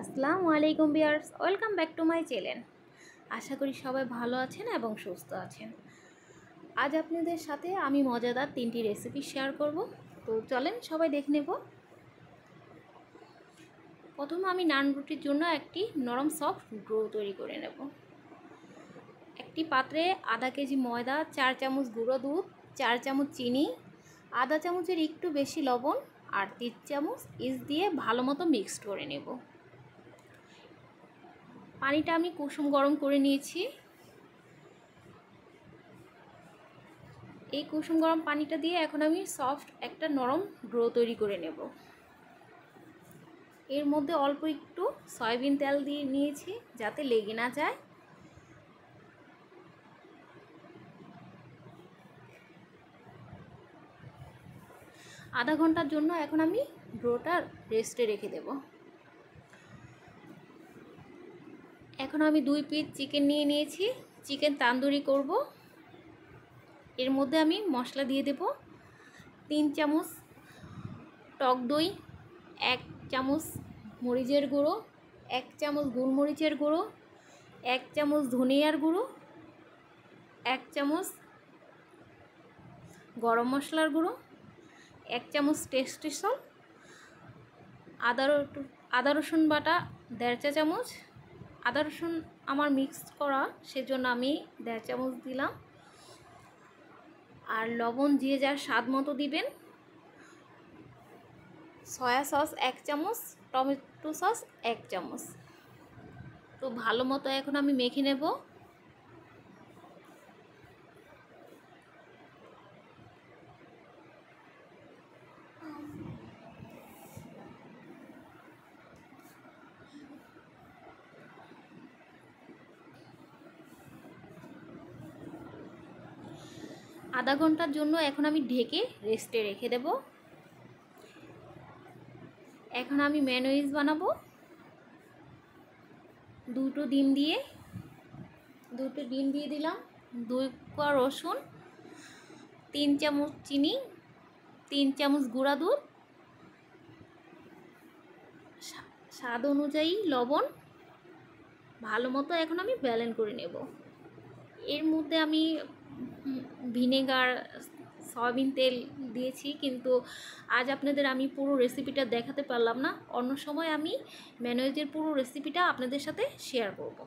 আসসালামু আলাইকুম viewers, welcome back to my channel. আশা করি সবাই ভালো আছেন এবং সুস্থ আছেন। আজ আপনাদের সাথে আমি মজাদার 3টি রেসিপি শেয়ার করব। তো চলেন সবাই দেখে নেব। প্রথমে আমি নান রুটির জন্য একটি নরম সফট ডো তৈরি করে নেব। একটি পাত্রে আধা কেজি ময়দা, 4 চামচ গুঁড়ো দুধ, 4 চামচ চিনি, আধা চামচের একটু বেশি লবণ আর 3 চামচ ইস্ট দিয়ে ভালো মতো মিক্সড করে নেব। পানিটা আমি কুসুম গরম করে নিয়েছি। এই কুসুম গরম পানিটা দিয়ে এখন আমি সফট একটা নরম ডো তৈরি করে নেব। এর মধ্যে অল্প একটু সয়াবিন তেল দিয়ে নিয়েছি যাতে লেগে না যায়। আধা ঘন্টার জন্য এখন আমি ডোটা রেস্টে রেখে দেব। এখন আমি 2 পিস চিকেন নিয়ে নিয়েছি, চিকেন তান্দুরি করব। এর মধ্যে আমি মশলা দিয়ে দেব 3 চামচ টক দই, 1 চামচ মরিচের গুঁড়ো, 1 চামচ গোলমরিচের গুঁড়ো, 1 চামচ ধনিয়ার গুঁড়ো, 1 চামচ গরম মশলার গুঁড়ো, 1 চামচ টেস্টি সল্ট, আদা রসুন বাটা 1.5 চা চামচ। আদা রসুন আমার মিক্স করা, সেজন্য আমি 1.5 চামচ দিলাম। আর লবণ যে যার স্বাদ মতো দিবেন। সয়া সস 1 চামচ, টমেটো সস 1 চামচ। তো ভালো মতো এখন আমি মেখে নেব। আধা ঘন্টার জন্য এখন আমি ঢেকে রেস্টে রেখে দেব। এখন আমি মেয়োনিজ বানাবো। দুটো ডিম দিয়ে দিলাম, 2 কোয়া রসুন, 3 চামচ চিনি, 3 চামচ গুঁড়া দুধ, স্বাদ অনুযায়ী লবণ। ভালো মতো এখন আমি ব্লেন্ড করে নেব। এর মধ্যে আমি ভিনেগার, সয়াবিন তেল দিয়েছি, কিন্তু আজ আপনাদের আমি পুরো রেসিপিটা দেখাতে পারলাম না। অন্য সময় আমি মেয়োনিজের পুরো রেসিপিটা আপনাদের সাথে শেয়ার করব।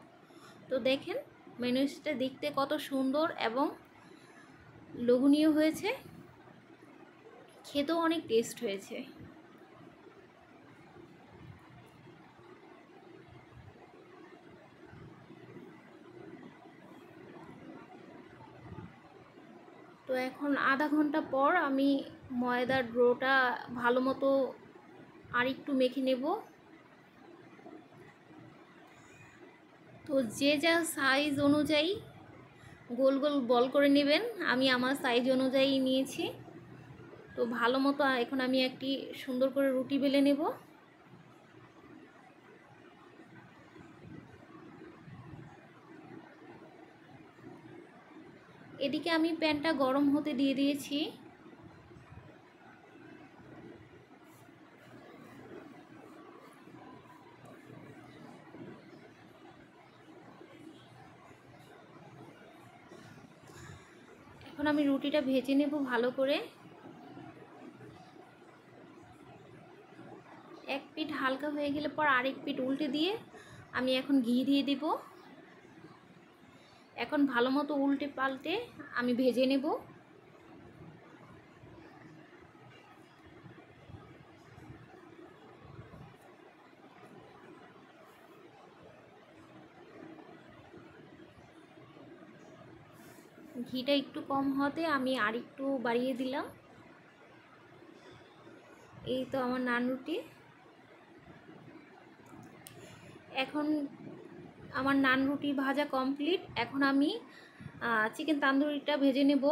তো দেখেন মেয়োনিজটা দেখতে কত সুন্দর এবং লোভনীয় হয়েছে, খেতেও অনেক টেস্ট হয়েছে। তো এখন আধা ঘন্টা পর আমি ময়দার ডোটা ভালো মতো আর একটু মেখে নেব। তো যে যা সাইজ অনুযায়ী গোল গোল বল করে নেবেন। আমি আমার সাইজ অনুযায়ী নিয়েছি। তো ভালো মতো এখন আমি একটি সুন্দর করে রুটি বেলে নেব। এদিকে আমি প্যানটা গরম হতে দিয়ে দিয়েছি। এখন আমি রুটিটা ভেজে নেব ভালো করে। এক পিঠ হালকা হয়ে গেলে পর আরেক পিঠ উল্টে দিয়ে আমি এখন ঘি দিয়ে দেব। এখন ভালো মতো উল্টে পাল্টে আমি ভেজে নেব। ঘিটা একটু কম হতে আমি আর একটু বাড়িয়ে দিলাম। এই তো আমার নান রুটি। এখন আমার নান রুটি ভাজা কমপ্লিট। এখন আমি চিকেন তান্দুরিটা ভেজে নেব।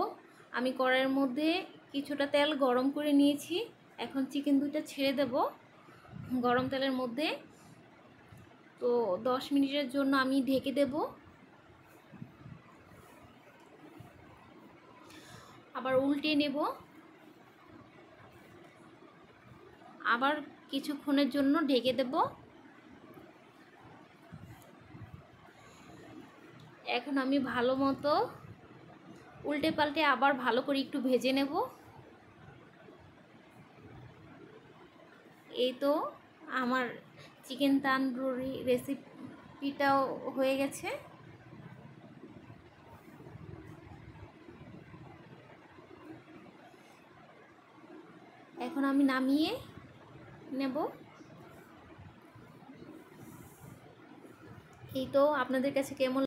আমি কড়াইয়ের মধ্যে কিছুটা তেল গরম করে নিয়েছি। এখন চিকেন দুইটা ছেড়ে দেব গরম তেলের মধ্যে। তো 10 মিনিটের জন্য আমি ঢেকে দেব। আবার উল্টে নেব। আবার কিছুক্ষণের জন্য ঢেকে দেব। এখন আমি ভালো মতো উল্টে পাল্টে আবার ভালো করে একটু ভেজে নেব। এই তো আমার চিকেন তান্দুরি রেসিপিটাও হয়ে গেছে। এখন আমি নামিয়ে নেব। এই তো আপনাদের কাছে কেমন